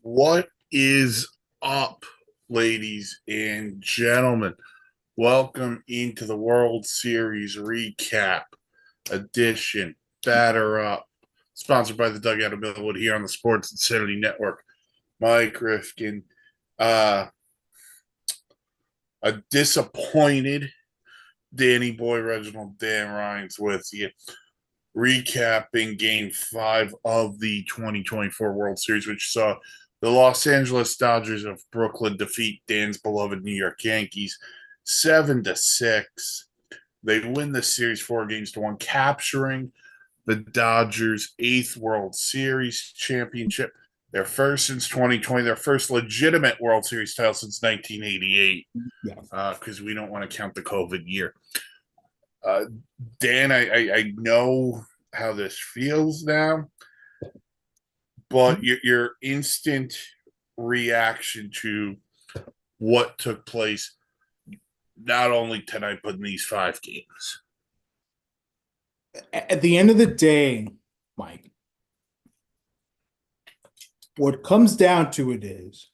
What is up, ladies and gentlemen? Welcome into the World Series recap edition. Batter up, sponsored by the Dugout of Millwood here on the Sports Insanity Network. Mike Rifkin, uh, a disappointed Danny Boy Reginald Dan Ryan's with you, recapping Game 5 of the 2024 World Series, which saw the Los Angeles Dodgers of Brooklyn defeat Dan's beloved New York Yankees 7-6. They win the series 4-1, capturing the Dodgers' eighth World Series championship, their first since 2020, their first legitimate World Series title since 1988, because we don't want to count the COVID year. Dan, I know how this feels now, but your instant reaction to what took place not only tonight but in these 5 games. At the end of the day, Mike, what comes down to it is,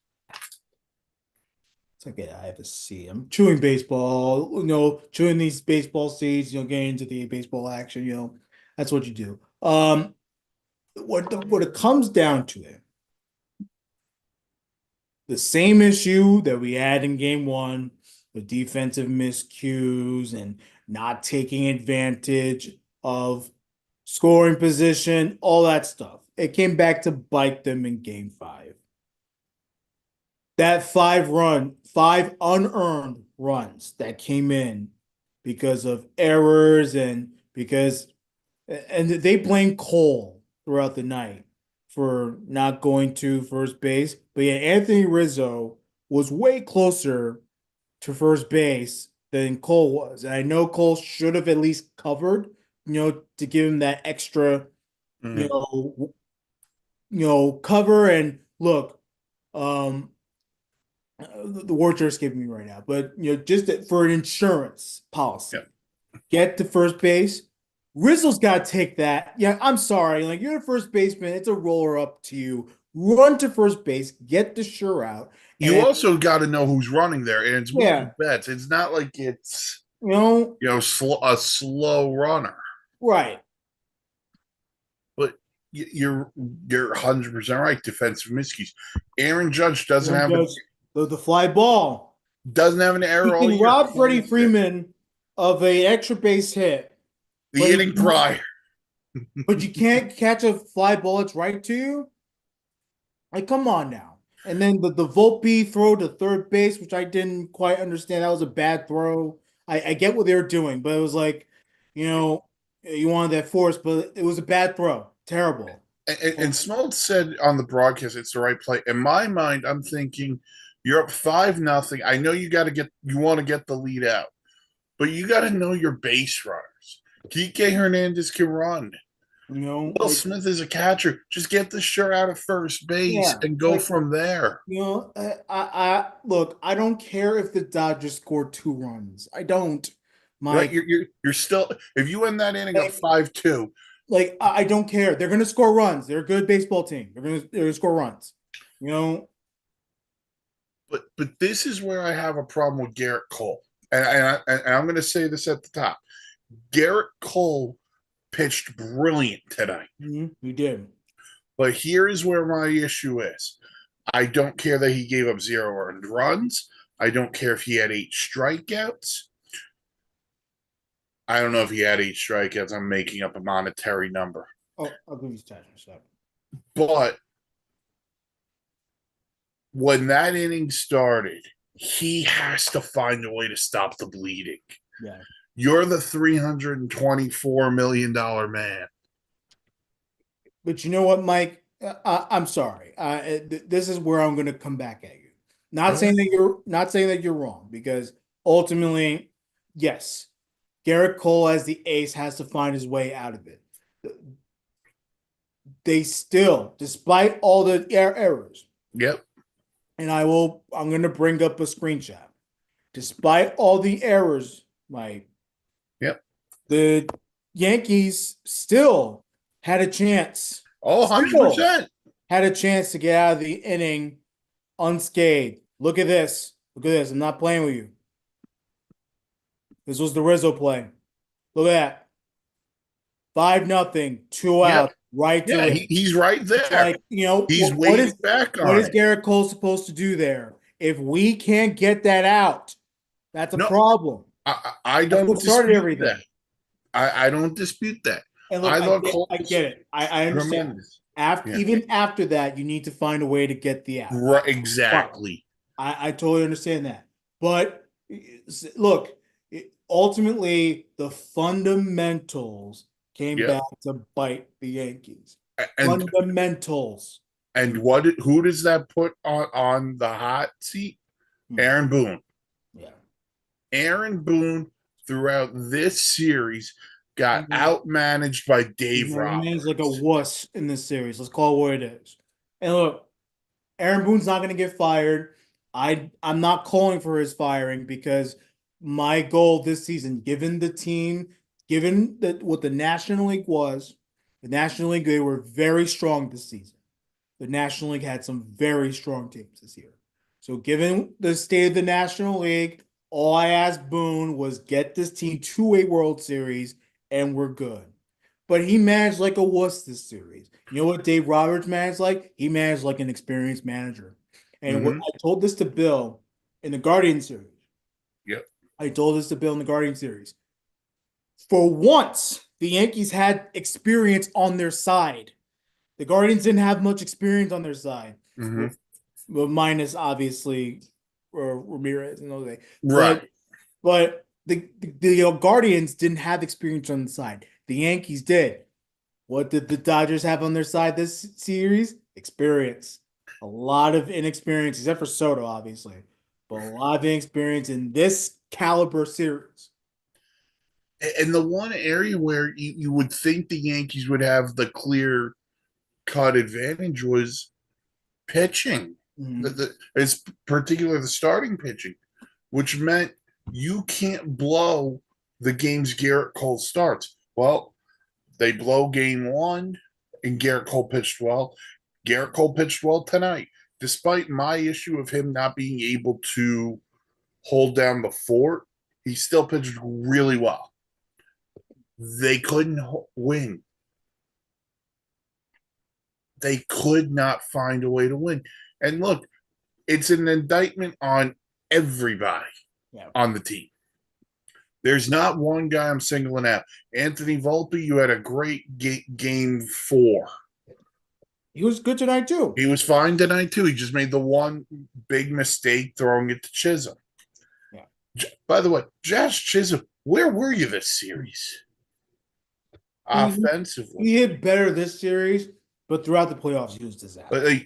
it's like I have a C. I'm chewing baseball, chewing these baseball seeds, getting into the baseball action, that's what you do. What it comes down to it, the same issue that we had in game one, the defensive miscues and not taking advantage of scoring position, all that stuff. It came back to bite them in game 5. That 5 unearned runs that came in because of errors and they blame Cole throughout the night for not going to first base. But yeah, Anthony Rizzo was way closer to first base than Cole was. And I know Cole should have at least covered, to give him that extra, cover. And look, the words are escaping me right now, but just for an insurance policy, get to first base. Rizzo's got to take that. Yeah, I'm sorry. Like, you're a first baseman. It's a roller up to you. Run to first base, get the sure out. You also got to know who's running there, and it's Mookie Betts. It's not like it's a slow runner, right? But you're 100% right. Defensive miscues. Aaron Judge doesn't have the fly ball. Doesn't have an error. You can rob Freddie Freeman of an extra base hit the inning prior, but you can't catch a fly ball that's right to you. Like, come on now. And then the Volpe throw to third base, which I didn't quite understand. That was a bad throw. I get what they were doing, but it was like, you wanted that force, but it was a bad throw. Terrible. And Smoltz said on the broadcast it's the right play. In my mind, I'm thinking you're up 5-0. I know you want to get the lead out, but you got to know your base runners. Kike Hernandez can run. Will Smith is a catcher. Just get the shirt out of first base and go from there. I look. I don't care if the Dodgers score 2 runs. I don't. Right, you're still, if you end that inning up 5-2. Like, I don't care. They're gonna score runs. They're a good baseball team. They're gonna score runs. But this is where I have a problem with Garrett Cole, and I'm going to say this at the top. Garrett Cole pitched brilliant tonight. He did. But here is where my issue is. I don't care that he gave up 0 earned runs. I don't care if he had 8 strikeouts. I don't know if he had 8 strikeouts. I'm making up a monetary number. Oh, I'll give you 10 or so. But when that inning started, he has to find a way to stop the bleeding. Yeah. You're the $324 million man. But you know what, Mike? I'm sorry. This is where I'm going to come back at you. Not saying that you're wrong, because ultimately, yes, Garrett Cole as the ace has to find his way out of it. They still, despite all the errors. Yep. And I'm going to bring up a screenshot. Despite all the errors, Mike. Yep. The Yankees still had a chance. Oh, 100%. had a chance to get out of the inning unscathed. Look at this. Look at this. I'm not playing with you. This was the Rizzo play. Look at that. 5-0, 2 Yeah, out, right to yeah, it. he's right It's there. like, you know, He's what waiting is back what on is it. Garrett Cole supposed to do there? If we can't get that out, that's a No, problem. I That's don't what started dispute that. everything. I don't dispute that. And look, I thought Cole I was get it. I understand. tremendous. After Yeah, even after that, you need to find a way to get the out. right, Fine. exactly. I totally understand that. But look, ultimately, the fundamentals came Yeah, back to bite the Yankees. and Fundamentals. who does that put on the hot seat? Hmm. Aaron Boone. Yeah. Aaron Boone throughout this series got He's outmanaged by Dave remains like a Roberts. wuss in this series. Let's call it what it is. And look, Aaron Boone's not going to get fired. I'm not calling for his firing because my goal this season, given the team, given that what the National League was, the National League, they were very strong this season. The National League had some very strong teams this year. So given the state of the National League, all I asked Boone was get this team to a World Series and we're good. But he managed like a wuss this series. You know what Dave Roberts managed like? He managed like an experienced manager. And what Mm-hmm. I told this to Bill in the Guardian series. Yep. I told this to Bill in the Guardian series. For once, the Yankees had experience on their side. The Guardians didn't have much experience on their side. Mm-hmm. Well, minus obviously Ramirez and those things. Right. But the Guardians didn't have experience on the side. The Yankees did. What did the Dodgers have on their side this series? Experience. A lot of inexperience, except for Soto, obviously, but a lot of inexperience in this caliber series. And the one area where you would think the Yankees would have the clear cut advantage was pitching. Mm-hmm. It's particular the starting pitching, which meant you can't blow the games Garrett Cole starts. Well, they blow game one, and Garrett Cole pitched well. Garrett Cole pitched well tonight, despite my issue of him not being able to hold down the fort. He still pitched really well. They couldn't win. They could not find a way to win. And look, it's an indictment on everybody on the team. There's not one guy I'm singling out. Anthony Volpe, you had a great game 4. He was good tonight too. He was fine tonight too. He just made the one big mistake throwing it to Chisholm. Yeah. By the way, Josh Chisholm, where were you this series? Offensively, he hit better this series, but throughout the playoffs, he was disaster.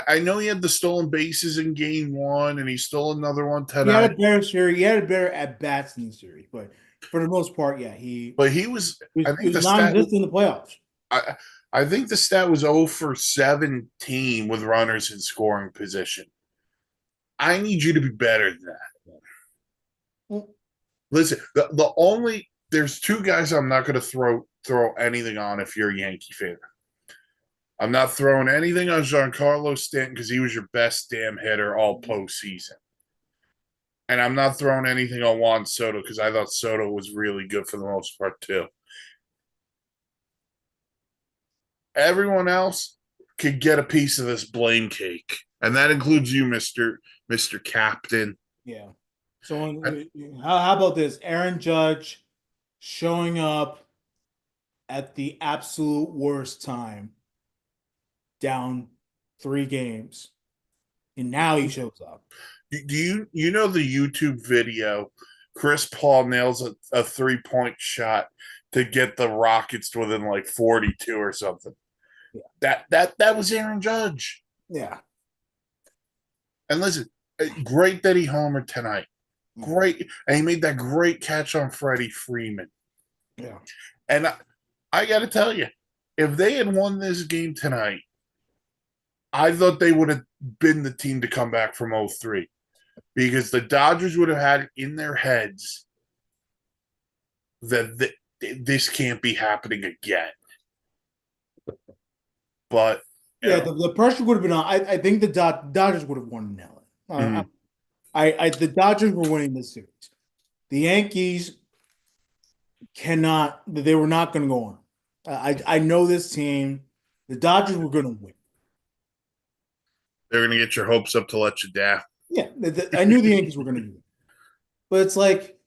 I know he had the stolen bases in game 1, and he stole another one tonight. He had a better series. He had a better at bats in the series, but for the most part, yeah, he was. I think he was non-existent in the playoffs. I think the stat was 0 for 17 with runners in scoring position. I need you to be better than that. Well, listen, there's 2 guys I'm not going to throw anything on if you're a Yankee fan. I'm not throwing anything on Giancarlo Stanton because he was your best damn hitter all postseason. And I'm not throwing anything on Juan Soto because I thought Soto was really good for the most part too. Everyone else could get a piece of this blame cake. And that includes you, Mr. Captain. Yeah. So how about this? Aaron Judge showing up at the absolute worst time, down 3 games, and now he shows up. Do you know the YouTube video? Chris Paul nails a 3-point shot to get the Rockets to within like 42 or something. Yeah. That was Aaron Judge. Yeah. And listen, great that he homered tonight. Great. And he made that great catch on Freddie Freeman. Yeah. And I got to tell you, if they had won this game tonight, I thought they would have been the team to come back from 0-3 because the Dodgers would have had it in their heads that this can't be happening again. But Yeah, the pressure would have been on. I think the Dodgers would have won now. Mhm. The Dodgers were winning this series. The Yankees cannot. They were not going to go on. I know this team. The Dodgers were going to win. They're gonna get your hopes up to let you down. Yeah, I knew the Yankees were going to do it. But it's like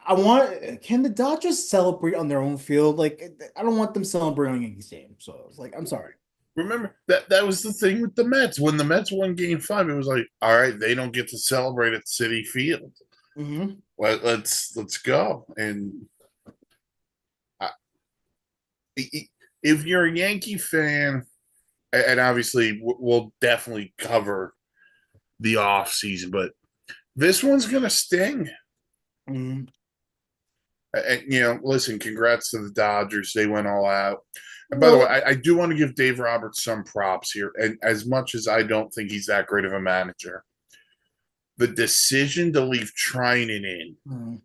I want. Can the Dodgers celebrate on their own field? Like I don't want them celebrating on Yankees Stadium. So it's like I'm sorry. Remember that was the thing with the Mets. When the Mets won Game 5, it was like, all right, they don't get to celebrate at Citi Field. Mm-hmm. Let's go. And I, if you're a Yankee fan, and obviously we'll definitely cover the off season, but this one's gonna sting. Mm-hmm. And listen, congrats to the Dodgers. They went all out. And by the way, Well, I do want to give Dave Roberts some props here. And as much as I don't think he's that great of a manager, the decision to leave Trinan in, mm,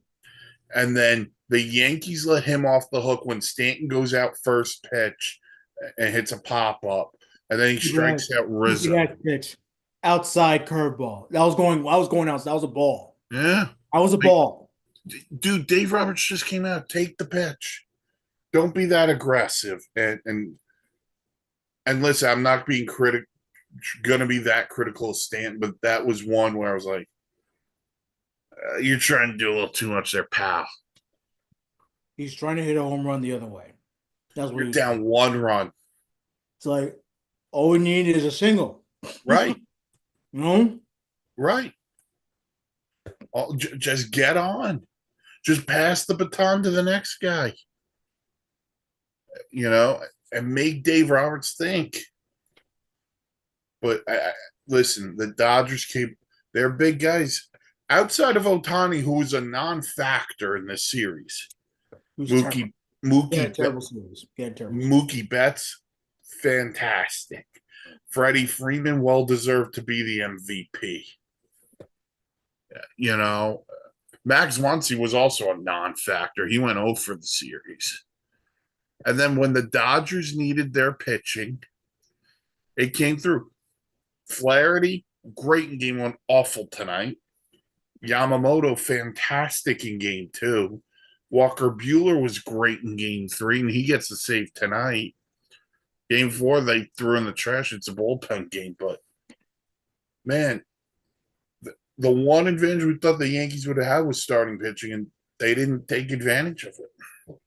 and then the Yankees let him off the hook when Stanton goes out first pitch and hits a pop up, and then he yeah, strikes out easy Rizzo. ass pitch, outside curveball. That was going. I was going out. That was a ball. Yeah, I was a like, ball. dude, Dave Roberts just came out. Take the pitch. Don't be that aggressive. And listen, I'm not being gonna be that critical of Stanton, but that was one where I was like, you're trying to do a little too much there, pal. He's trying to hit a home run the other way. That's what You're he was down doing. one run. It's like all we need is a single. Right, You know? right. Just get on. Just pass the baton to the next guy, and make Dave Roberts think. But listen, the Dodgers came, they're big guys. Outside of Otani, who was a non factor in this series, Who's terrible. Mookie, Yeah, Mookie, terrible series. Yeah, terrible series. Mookie Betts, fantastic. Freddie Freeman, well deserved to be the MVP. You know, Max Muncy was also a non factor. He went 0 for the series. And then when the Dodgers needed their pitching, it came through. Flaherty, great in game 1, awful tonight. Yamamoto, fantastic in game 2. Walker Bueller was great in game 3, and he gets the save tonight. Game 4, they threw in the trash. It's a bullpen game, but man, the one advantage we thought the Yankees would have had was starting pitching, and they didn't take advantage of it.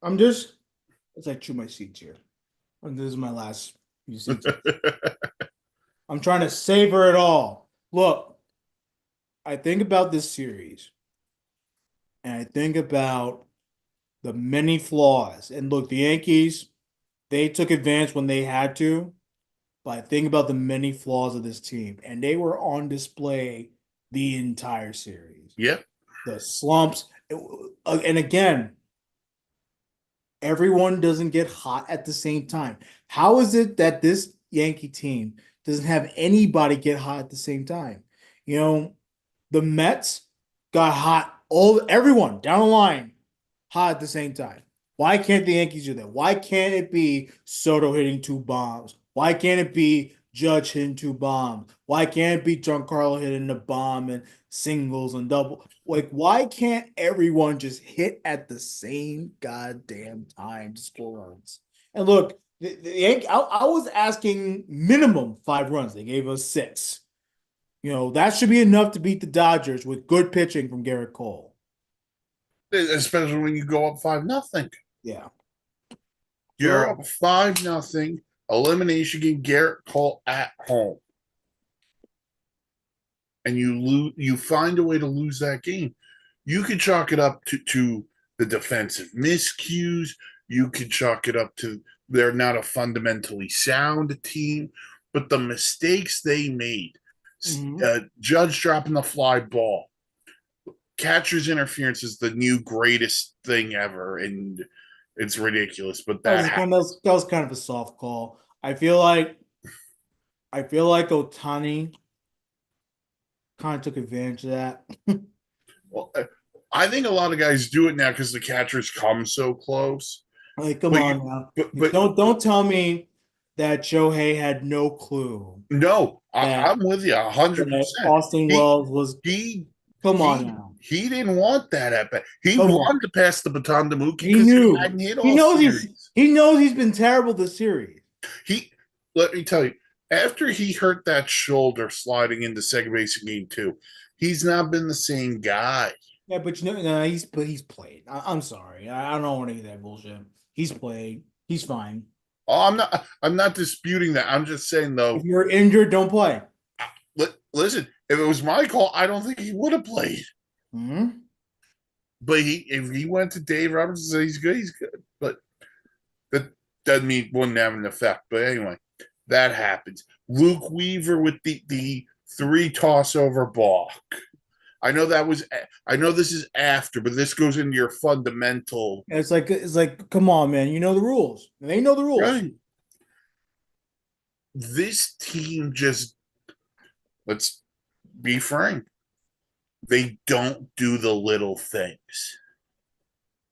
I'm just as I chew my seeds here. And this is my last few sentences. I'm trying to savor it all. Look, I think about this series and I think about the many flaws. And look, the Yankees, they took advantage when they had to, but I think about the many flaws of this team, and they were on display the entire series. Yep. The slumps, and again, everyone doesn't get hot at the same time. How is it that this Yankee team doesn't have anybody get hot at the same time? You know, the Mets got hot, everyone down the line hot at the same time. Why can't the Yankees do that? Why can't it be Soto hitting 2 bombs? Why can't it be Judge hitting 2 bombs? Why can't it be Giancarlo hitting a bomb and singles and double? Like, why can't everyone just hit at the same goddamn time to score runs? And look, the Yankees, I was asking minimum 5 runs. They gave us 6. That should be enough to beat the Dodgers with good pitching from Garrett Cole. Especially when you go up 5-0. Yeah. You're up 5-0. Elimination game, Garrett Cole at home. And you find a way to lose that game. You could chalk it up to the defensive miscues. You could chalk it up to they're not a fundamentally sound team, but the mistakes they made, Judge dropping the fly ball, catcher's interference is the new greatest thing ever, and it's ridiculous. But that was kind of a soft call. I feel like Otani kind of took advantage of that. Well, I think a lot of guys do it now because the catchers come so close. Like, come But on you, now. but Don't tell me that Shohei had no clue no, that I'm with you 100%. Austin He Wells was. he Come on he now. he didn't want that at bat. He Come on. wanted to pass the baton to Mookie He because he knew. hadn't hit He all knows series. he's been terrible this series. He let me tell you, after he hurt that shoulder sliding into second base in game two, he's not been the same guy. Yeah, but no, he's played. I'm sorry. I don't want to get that bullshit. He's played. He's fine. Oh, I'm not disputing that. I'm just saying If though, you're injured, don't play. listen, if it was my call, I don't think he would have played. Hmm. But if he went to Dave Roberts and said he's good, he's good. But that doesn't mean it wouldn't have an effect. But anyway, that happens. Luke Weaver with the three toss over balk. I know this is after, but this goes into your fundamental. It's like, come on, man. You know the rules. They know the rules. Right. This team just, let's be frank, they don't do the little things.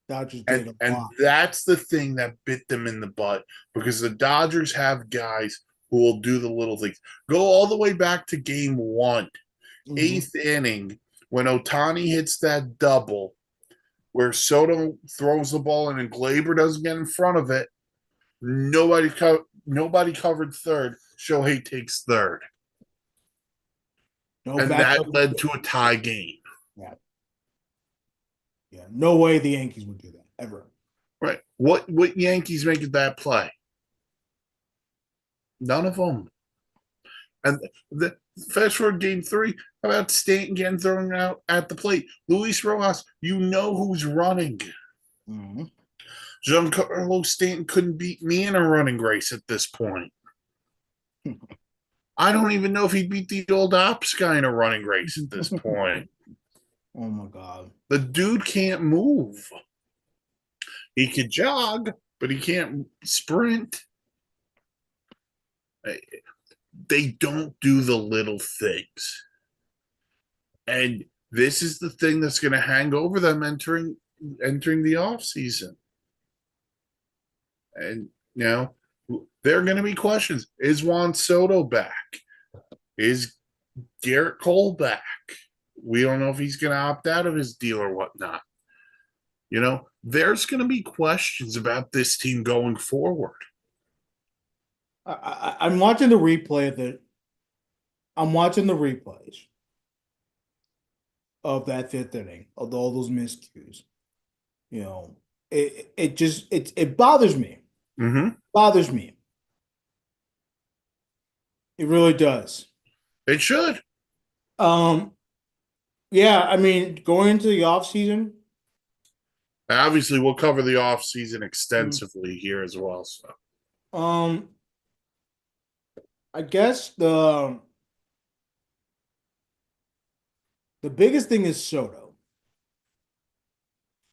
Dodgers did a And lot. that's the thing that bit them in the butt because the Dodgers have guys who will do the little things. Go all the way back to game one, eighth inning, when Ohtani hits that double where Soto throws the ball in and Glaber doesn't get in front of it. Nobody covered third. Shohei takes third. No And backup. that led to a tie game. Yeah. Yeah. No way the Yankees would do that ever. Right. What Yankees make of that play? None of them. And the fast forward game three, how about Stanton getting thrown out at the plate? Luis Rojas, you know who's running. Mm-hmm. Giancarlo Stanton couldn't beat me in a running race at this point. I don't even know if he beat the old ops guy in a running race at this point. Oh my God. The dude can't move. He could jog, but he can't sprint. They don't do the little things. And this is the thing that's going to hang over them entering the off season. And there are going to be questions. Is Juan Soto back? Is Garrett Cole back? We don't know if he's going to opt out of his deal or whatnot. There's going to be questions about this team going forward. I'm watching the replay of it. I'm watching the replays of that fifth inning of all those miscues. It bothers me. Mm-hmm. Bothers me. It really does. It should. Yeah, I mean, going into the off season. Obviously, we'll cover the off season extensively here as well. So, I guess the biggest thing is Soto.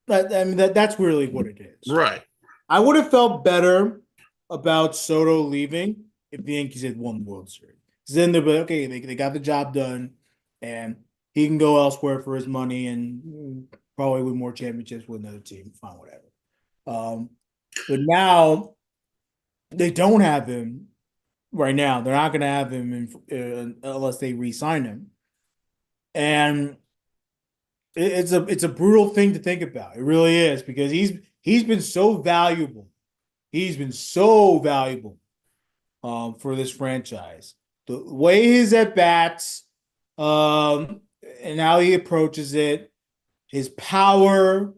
That's really what it is. right. I would have felt better about Soto leaving if the Yankees had won the World Series. Because then they'd be like, okay, they got the job done, and he can go elsewhere for his money and probably win more championships with another team. Fine, whatever. But now they don't have him right now. They're not going to have him unless they re-sign him, and it's a brutal thing to think about. It really is because he's been so valuable. He's been so valuable for this franchise. The way his at bats, and how he approaches it, his power,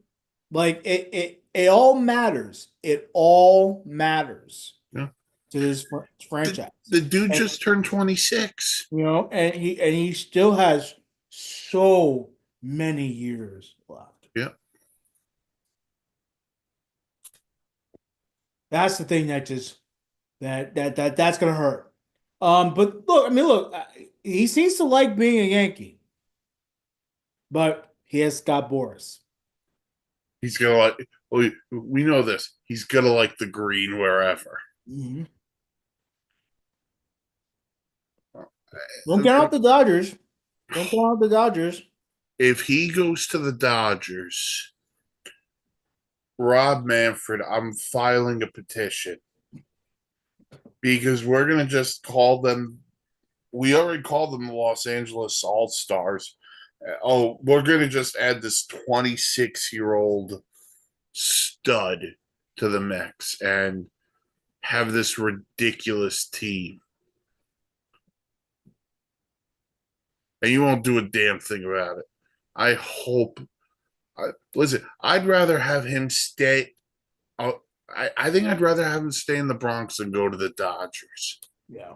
like it all matters. It all matters to this franchise. The dude just turned 26. And he still has so many years left. Yeah. That's the thing that's gonna hurt. But look, he seems to like being a Yankee, but he has Scott Boras. He's gonna like. We know this. He's gonna like the green wherever. Mm-hmm. Don't get out the Dodgers. Don't count out the Dodgers. If he goes to the Dodgers, Rob Manfred, I'm filing a petition because we're gonna just call them. We already called them the Los Angeles All Stars. Oh, we're gonna just add this 26-year-old stud to the mix and have this ridiculous team. And you won't do a damn thing about it. I hope. Listen, I'd rather have him stay. I think I'd rather have him stay in the Bronx than go to the Dodgers. Yeah.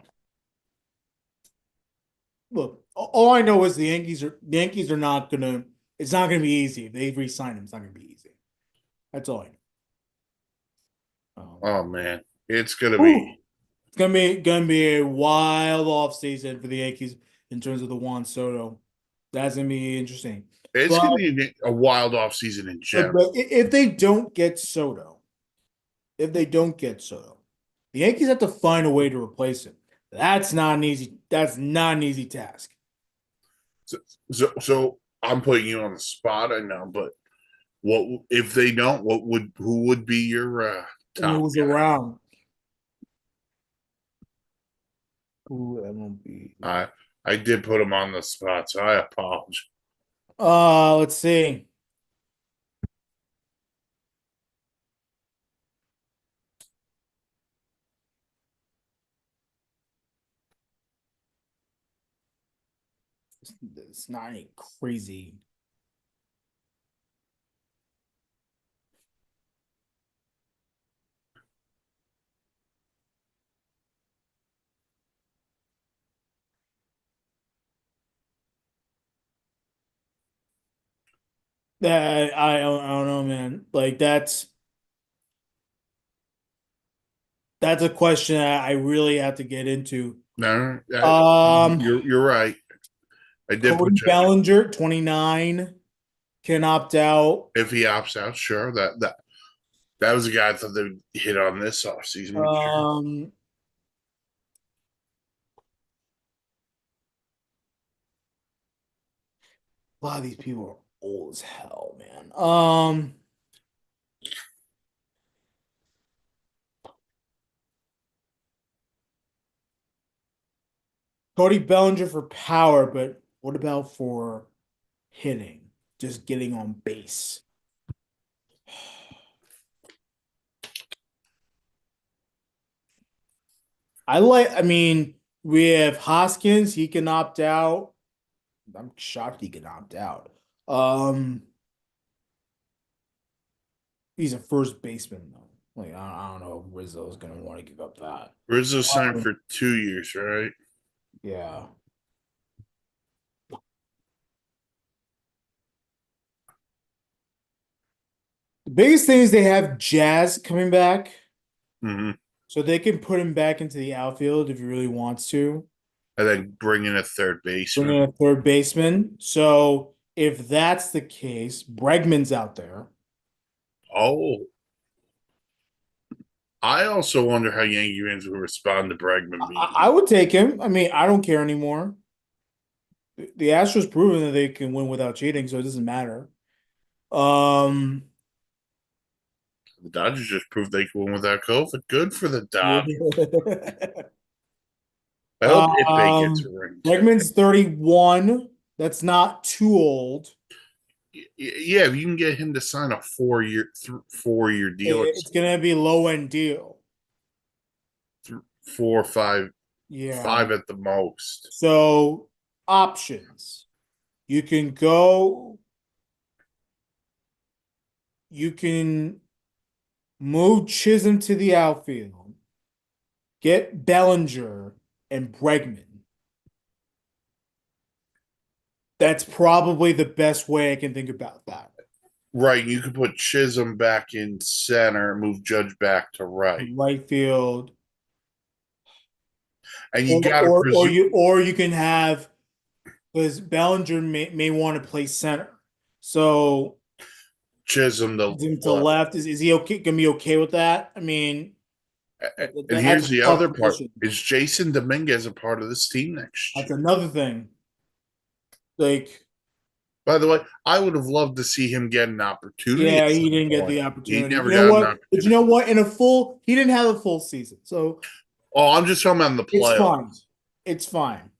Look, all I know is the Yankees are not gonna. It's not gonna be easy. If they re-sign him, it's not gonna be easy. That's all I know. Oh man, it's gonna Ooh, be. it's gonna be a wild off season for the Yankees in terms of the Juan Soto. That's gonna be interesting. It's But, gonna be a wild off season in but general. if they don't get Soto, the Yankees have to find a way to replace him. That's not an easy. That's not an easy task. So I'm putting you on the spot. I know, but what if they don't? Who would be your Who top was guy? around? Who MLB? I did put him on the spot, so I apologize. Let's see. It's not any crazy. That I don't know, man. Like that's a question I really have to get into. No, Um, you're right. I did Cody put you Bellinger, 29, can opt out. if he opts out. Sure, that was a guy I thought they would hit on this offseason. Sure. Um, a lot of these people are old as hell, man. Cody Bellinger for power, but what about for hitting? Just getting on base. I mean, we have Hoskins, he can opt out. I'm shocked he can opt out. He's a first baseman though. Like I don't know if Rizzo's gonna want to give up that. Rizzo signed Um, for 2 years, right? yeah. The biggest thing is they have Jazz coming back, Mm-hmm. so they can put him back into the outfield if he really wants to. And then bring in a third Bring baseman. in a third baseman. So if that's the case, Bregman's out there. Oh, I also wonder how Yankee fans will respond to Bregman being. I would take him. I mean, I don't care anymore. The Astros proven that they can win without cheating, so it doesn't matter. Um, The Dodgers just proved they can win without COVID. Good for the Dodgers. I hope Ippy gets a um, ring too. Bregman's 31. That's not too old. Yeah, if you can get him to sign a 4-year deal, or It's gonna be low end deal. 4 or 5, Yeah. 5 at the most. So options. You can go. You can move Chisholm to the outfield. Get Bellinger and Bregman. That's probably the best way I can think about that. Right, you could put Chisholm back in center, move Judge back to right, Right field. and you Or got to or, or presume you or you can have because Bellinger may want to play center. So Chisholm him to left. left. Is he okay gonna be okay with that? I mean, And that's here's a the tough other part: position. is Jason Dominguez a part of this team next That's year? another thing. Like, By the way, I would have loved to see him get an opportunity yeah, at he some didn't get point. the He opportunity. never You know got an what? But you opportunity. know what? He didn't have a full season, so Oh, I'm just talking about in the it's fine. playoffs. It's fine.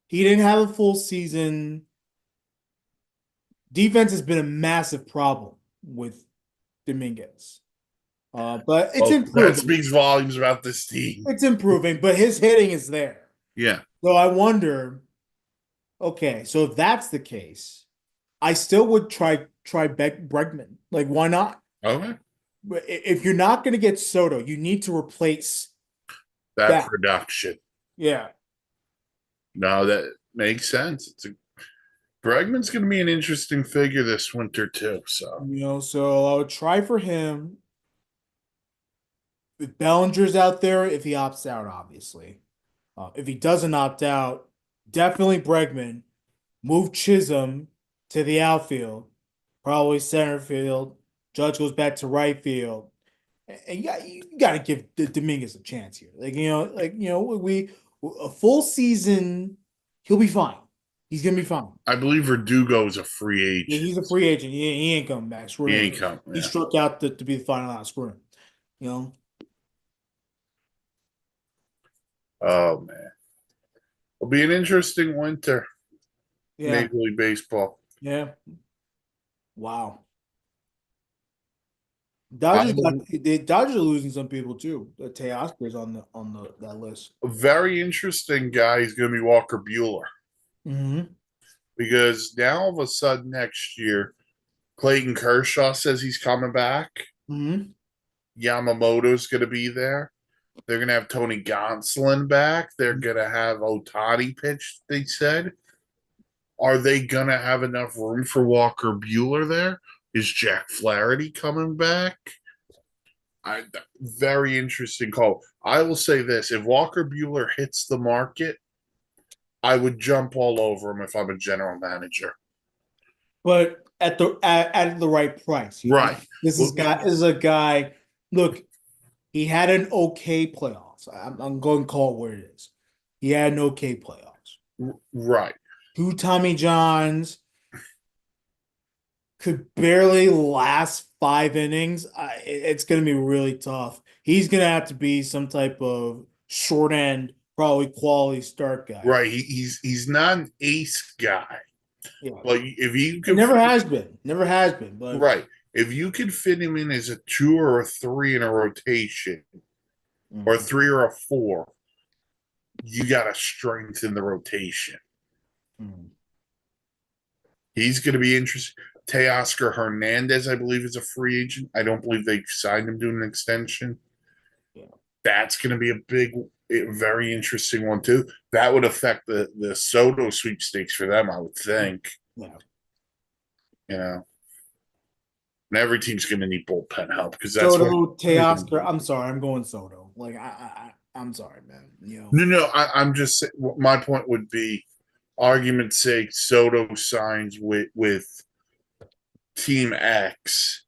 He didn't have a full season. Defense has been a massive problem with Dominguez. But it's Well, that improving. speaks volumes about this team. It's improving, but his hitting is there. Yeah. So I wonder, okay, so if that's the case, I still would try Bregman. Like, why not? Okay. If you're not going to get Soto, you need to replace That that. production. Yeah. No, that makes sense. Bregman's going to be an interesting figure this winter too. So So I would try for him. If Bellinger's out there, if he opts out, obviously. If he doesn't opt out, definitely Bregman. Move Chisholm to the outfield, probably center field. Judge goes back to right field. And you got to give Dominguez a chance here. We a full season, he'll be fine. He's gonna be fine. I believe Verdugo is a free Yeah, agent. he's a free agent. He ain't coming back. Screw He him. ain't coming. He Yeah. struck out to be the final out. Screw him. You know. Oh man, it'll be an interesting winter. Yeah. Major League Baseball. Yeah. Wow. I'm The Dodgers are losing some people too. Teoscar's on the that list. a very interesting guy is going to be Walker Bueller Mm-hmm. because now all of a sudden next year, Clayton Kershaw says he's coming back. Mm-hmm. Yamamoto's going to be there. They're going to have Tony Gonsolin back. They're going to have Otani pitch, they said. Are they going to have enough room for Walker Bueller there? Is Jack Flaherty coming back? Very interesting call. I will say this: if Walker Bueller hits the market, I would jump all over him if I'm a general manager. But at the right price. Right. This is a guy. Look, he had an okay playoffs. I'm going to call it what it is. He had an okay playoffs. Right. Two Tommy Johns could barely last 5 innings. It's going to be really tough. He's going to have to be some type of short end, probably quality start guy. Right. He's not an ace guy. Yeah. But if you It can never has been. Never has been. But right. If you could fit him in as a 2 or a 3 in a rotation, or a 3 or a 4, you got to strengthen the rotation. Mhm. He's going to be interesting. Teoscar Hernandez, I believe, is a free agent. I don't believe they signed him to an extension. Yeah. That's going to be a very interesting one too. That would affect the Soto sweepstakes for them, I would think. Yeah. You know, and every team's going to need bullpen help because that's Soto, Teoscar. I'm sorry, I'm going Soto. I'm sorry, man. No. I'm just saying, my point would be, argument's sake, Soto signs with Team X.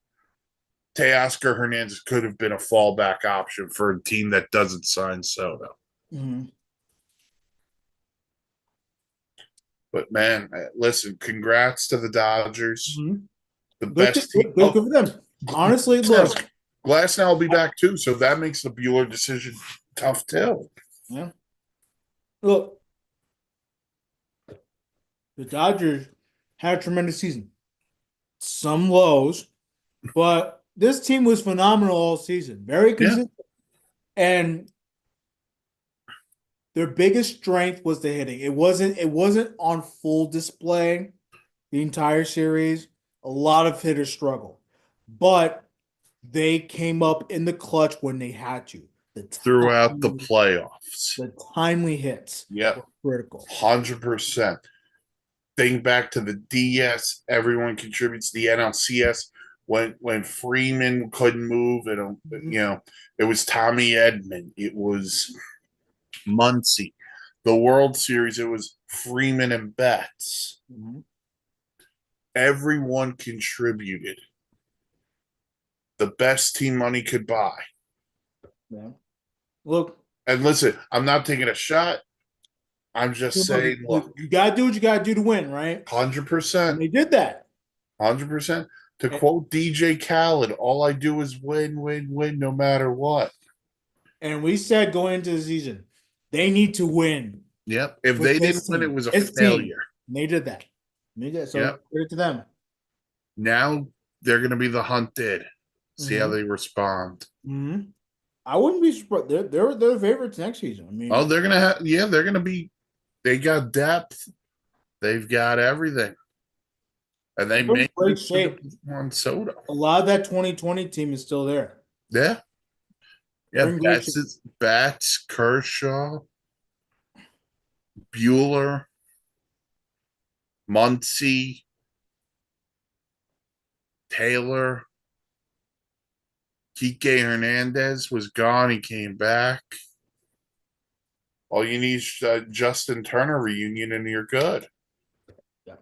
Teoscar Hernandez could have been a fallback option for a team that doesn't sign Soto. Mm-hmm. But man, listen, congrats to the Dodgers. Mm-hmm. The best team. Good for them. Honestly, look. Glasnow will be back too, so that makes the Bueller decision tough too. Yeah. Look, the Dodgers had a tremendous season. Some lows, but this team was phenomenal all season. Very consistent. And their biggest strength was the hitting. It wasn't on full display the entire series. A lot of hitters struggled. But they came up in the clutch when they had to. Throughout the playoffs. The timely hits were critical. 100%. Think back to the DS, everyone contributes. The NLCS, when Freeman couldn't move, it was Tommy Edman, it was Muncy. The World Series, it was Freeman and Betts. Mm-hmm. Everyone contributed. The best team money could buy. Yeah. Look. And listen, I'm not taking a shot. I'm just saying, look, You gotta do what you gotta do to win, right? hundred And percent, they did that. 100%. To And, quote DJ Khaled, all I do is win, win, win, no matter what. and we said going into the season, they need to win Yep. If with they didn't this win, it team. was a This team. failure. And they did that. And they did. So Yep. credit to them. Now they're going to be the hunted. See how Mm-hmm. they respond. Mm-hmm. I wouldn't be surprised. They're the favorites next season. I mean, Oh, they're going to have, yeah, they're going to be, they got depth. They've got everything. And they they're in may great shape. on Soto. A lot of that 2020 team is still there. Yeah. They're Yeah. in great shape. Bats, Kershaw, Bueller, Muncy, Taylor, Kike Hernandez was gone. He came back. All you need is Justin Turner reunion, and you're good. Yeah.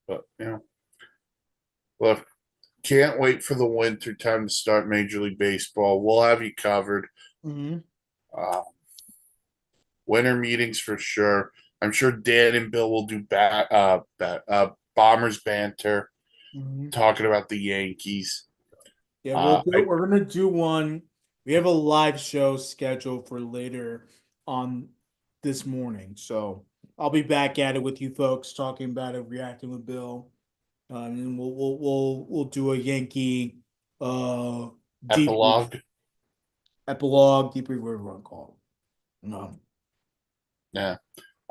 But look, can't wait for the winter time to start Major League Baseball. We'll have you covered. Mm-hmm. Uh, winter meetings for sure. I'm sure Dan and Bill will do Bombers banter, Mm-hmm. talking about the Yankees. Yeah, we're gonna do one. We have a live show scheduled for later on this morning, so I'll be back at it with you folks, talking about it, reacting with Bill, and we'll do a Yankee debrief, Epilogue. epilogue, debrief, whatever you want to call it. No. Yeah.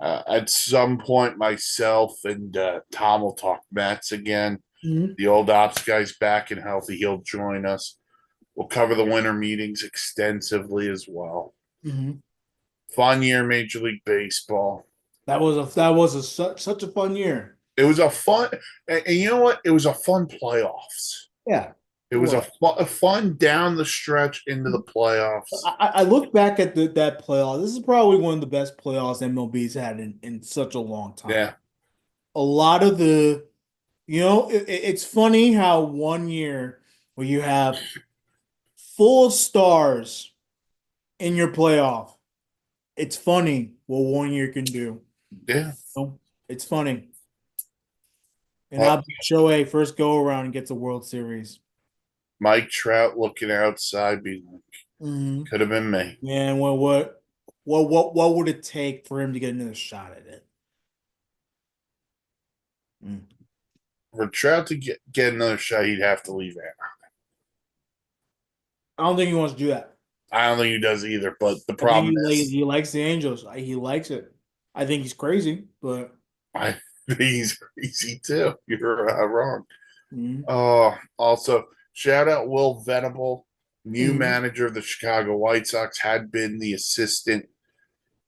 At some point, myself and Tom will talk Mets again. Mm-hmm. The old ops guy's back and healthy. He'll join us. We'll cover the winter meetings extensively as well. Mm-hmm. Fun year, Major League Baseball. That was such a fun year. It was a fun, and you know what? It was a fun playoffs. Yeah, It was a fun down the stretch into the playoffs. I look back at that playoff. This is probably one of the best playoffs MLB's had in such a long time. Yeah. A lot of it's funny how one year where you have full stars in your playoff, it's funny what one year can do. Yeah. It's funny. And how Shohei first go around and gets a World Series. Mike Trout looking outside, being like, could have been me. Man, what would it take for him to get another shot at it? For Trout to get another shot, he'd have to leave Anaheim. I don't think he wants to do that. I don't think he does either. But the problem is he likes the Angels. He likes it. I think he's crazy, but I think he's crazy too. You're wrong. Mm-hmm. Also, shout out Will Venable, new manager of the Chicago White Sox, had been the assistant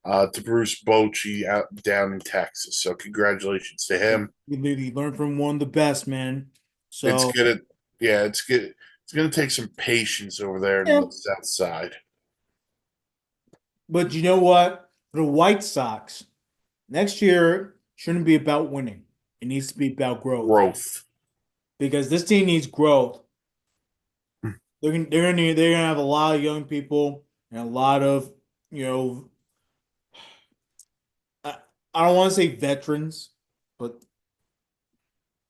to Bruce Bochy out down in Texas. So congratulations to him. He learned from one of the best, man. So it's good. It's good. It's going to take some patience over there on the south side. But you know what? For the White Sox, next year shouldn't be about winning. It needs to be about growth. Because this team needs growth. They're gonna have a lot of young people and a lot of I don't want to say veterans, but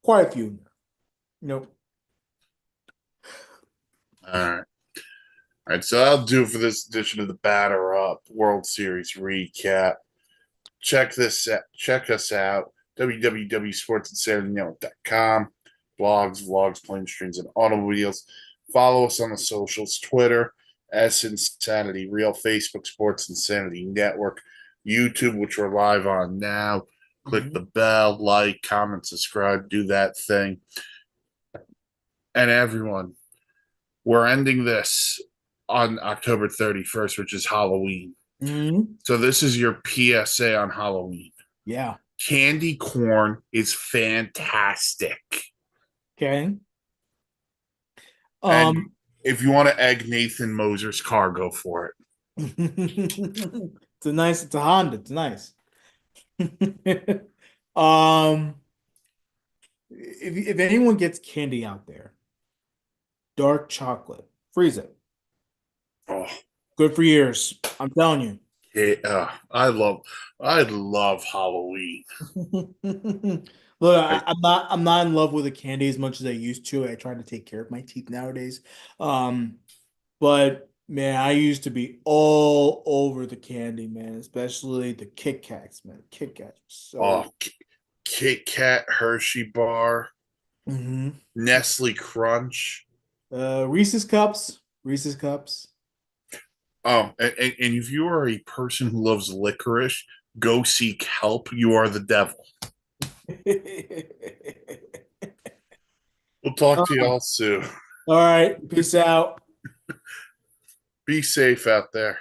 quite a few. All right, so I'll do it for this edition of the Batter Up World Series recap. Check us out, www.sportsinsanitynetwork.com. Blogs, vlogs, planes, trains, and automobiles. Follow us on the socials, Twitter, S Insanity Real, Facebook, Sports Insanity Network, YouTube, which we're live on now. Click the bell, like, comment, subscribe, do that thing. And everyone, we're ending this on October 31st, which is Halloween. So this is your PSA on Halloween. Yeah. Candy corn is fantastic. Okay. And if you want to egg Nathan Moser's car, go for it. It's a Honda. It's nice. If anyone gets candy out there, dark chocolate, freeze it. Oh, good for years. I'm telling you. I love Halloween. Look, I, I'm not in love with the candy as much as I used to. I try to take care of my teeth nowadays. Um, but man, I used to be all over the candy, man, especially the Kit Kats, man. Kit Kats were so. oh, Kit Kat, Hershey bar, Mhm. Nestle Crunch. Reese's Cups, Reese's Cups. And if you are a person who loves licorice, go seek help. You are the devil. We'll talk to All y'all soon. right, peace out. Be safe out there.